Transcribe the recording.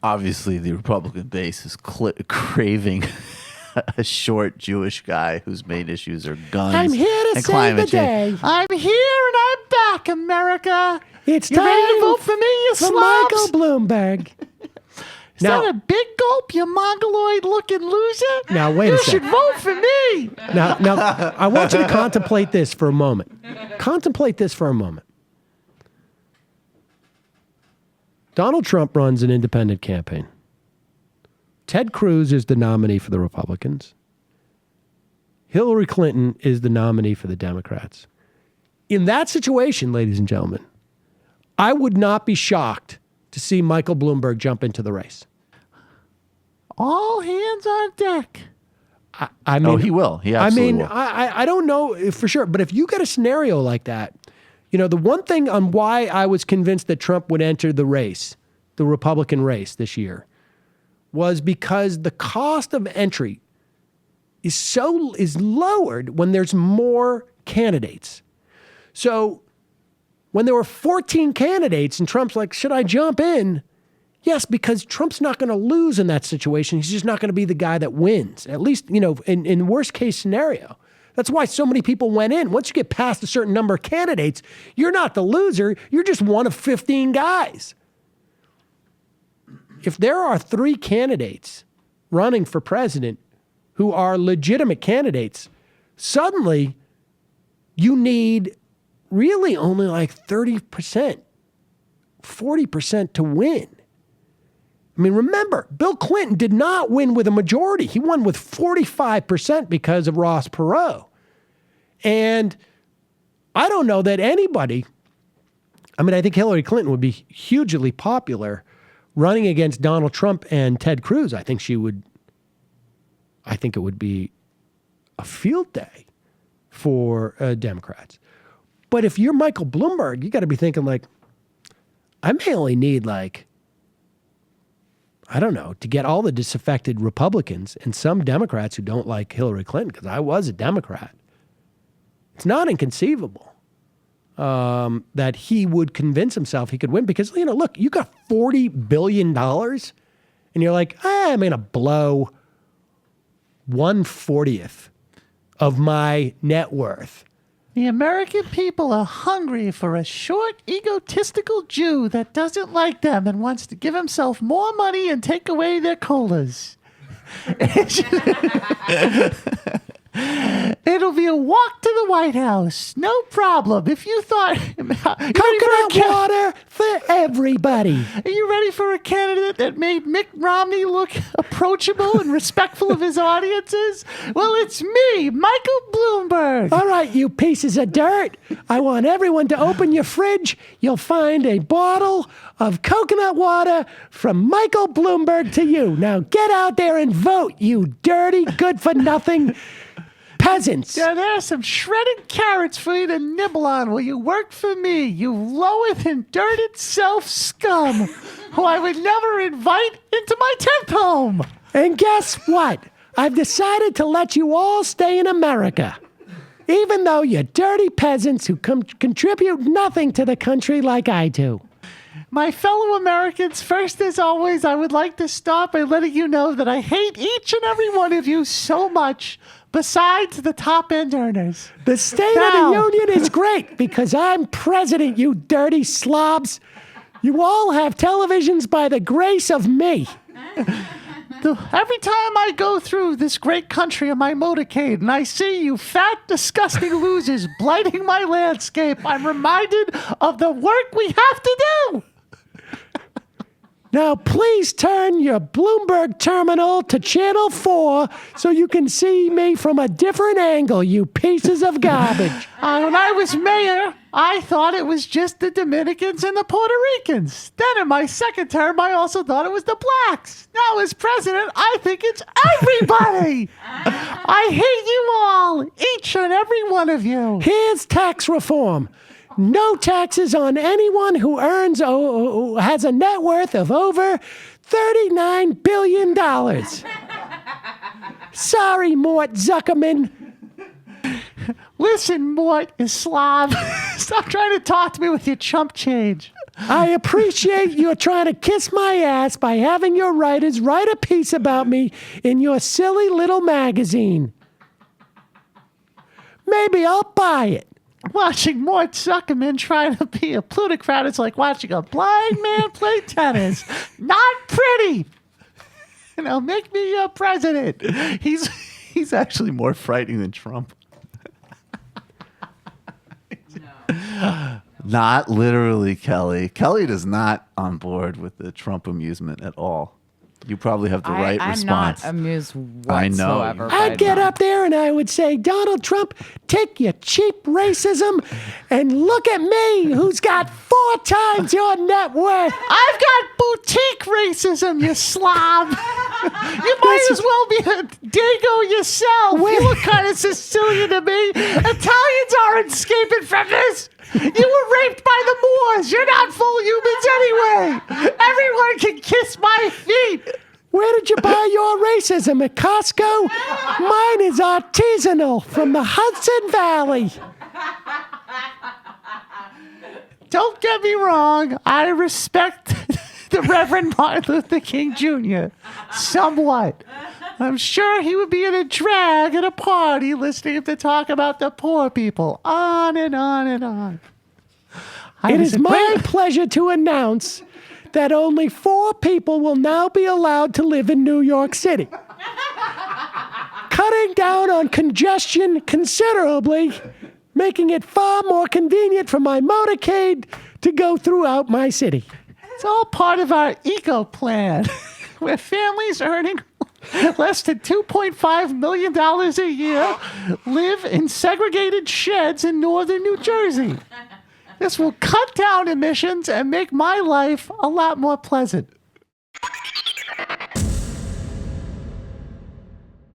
obviously the Republican base is craving a short Jewish guy whose main issues are guns I'm here to and save climate the change. day. I'm here and I'm back, America. It's you ready to time vote for me, you for slobs? Michael Bloomberg. Is that a big gulp, you mongoloid-looking loser? Now, wait a second. You should vote for me. Now, I want you to contemplate this for a moment. Contemplate this for a moment. Donald Trump runs an independent campaign. Ted Cruz is the nominee for the Republicans. Hillary Clinton is the nominee for the Democrats. In that situation, ladies and gentlemen, I would not be shocked to see Michael Bloomberg jump into the race. All hands on deck. I mean, he will. He absolutely will. I don't know for sure, but if you get a scenario like that, the one thing on why I was convinced that Trump would enter the race, the Republican race this year, was because the cost of entry is lowered when there's more candidates. So when there were 14 candidates and Trump's like, should I jump in? Yes, because Trump's not going to lose in that situation. He's just not going to be the guy that wins, at least, in worst case scenario. That's why so many people went in. Once you get past a certain number of candidates, you're not the loser. You're just one of 15 guys. If there are 3 candidates running for president who are legitimate candidates, suddenly you need really only like 30%, 40% to win. I mean, remember, Bill Clinton did not win with a majority. He won with 45% because of Ross Perot. And I don't know that anybody, I think Hillary Clinton would be hugely popular running against Donald Trump and Ted Cruz. I think it would be a field day for Democrats. But if you're Michael Bloomberg, you got to be thinking like, I may only need to get all the disaffected Republicans and some Democrats who don't like Hillary Clinton, because I was a Democrat. It's not inconceivable that he would convince himself he could win because, look, you got $40 billion and you're like, I'm going to blow 1/40th of my net worth. The American people are hungry for a short, egotistical Jew that doesn't like them and wants to give himself more money and take away their colas. It'll be a walk to the White House. No problem. If you thought... Coconut water for everybody. Are you ready for a candidate that made Mitt Romney look approachable and respectful of his audiences? Well, it's me, Michael Bloomberg. All right, you pieces of dirt. I want everyone to open your fridge. You'll find a bottle of coconut water from Michael Bloomberg to you. Now get out there and vote, you dirty, good-for-nothing peasants. Yeah, there are some shredded carrots for you to nibble on while you work for me, you loweth and dirted self-scum, who I would never invite into my 10th home. And guess what? I've decided to let you all stay in America, even though you're dirty peasants who contribute nothing to the country like I do. My fellow Americans, first as always, I would like to start by letting you know that I hate each and every one of you so much, besides the top-end earners. The State of the Union is great because I'm president, you dirty slobs. You all have televisions by the grace of me. Every time I go through this great country on my motorcade and I see you fat, disgusting losers blighting my landscape, I'm reminded of the work we have to do. Now, please turn your Bloomberg terminal to channel 4 so you can see me from a different angle, you pieces of garbage. When I was mayor, I thought it was just the Dominicans and the Puerto Ricans. Then in my second term, I also thought it was the blacks. Now as president, I think it's everybody. I hate you all, each and every one of you. Here's tax reform. No taxes on anyone who earns or has a net worth of over $39 billion. Sorry, Mort Zuckerman. Listen, Mort, you slob. Stop trying to talk to me with your chump change. I appreciate you're trying to kiss my ass by having your writers write a piece about me in your silly little magazine. Maybe I'll buy it. Watching Mort Zuckerman try to be a plutocrat is like watching a blind man play tennis. Not pretty. Make me your president. He's actually more frightening than Trump. Not literally, Kelly. Kelly is not on board with the Trump amusement at all. You probably have the right response. I'm not amused I know. whatsoever. I'd get up there and I would say, Donald Trump, take your cheap racism and look at me, who's got 4 times your net worth. I've got boutique racism, you slob. You might as well be a dago yourself. You look kind of Sicilian to me. Italians aren't escaping from this. You were raped by the Moors. You're not full humans anyway. Everyone can kiss my feet. Where did you buy your racism? At Costco? Mine is artisanal from the Hudson Valley. Don't get me wrong. I respect the Reverend Martin Luther King Jr. somewhat. I'm sure he would be in a drag at a party listening to talk about the poor people. On and on and on. It is my pleasure to announce that only 4 people will now be allowed to live in New York City. Cutting down on congestion considerably, making it far more convenient for my motorcade to go throughout my city. It's all part of our eco plan, where families earning less than $2.5 million a year live in segregated sheds in northern New Jersey. This will cut down emissions and make my life a lot more pleasant.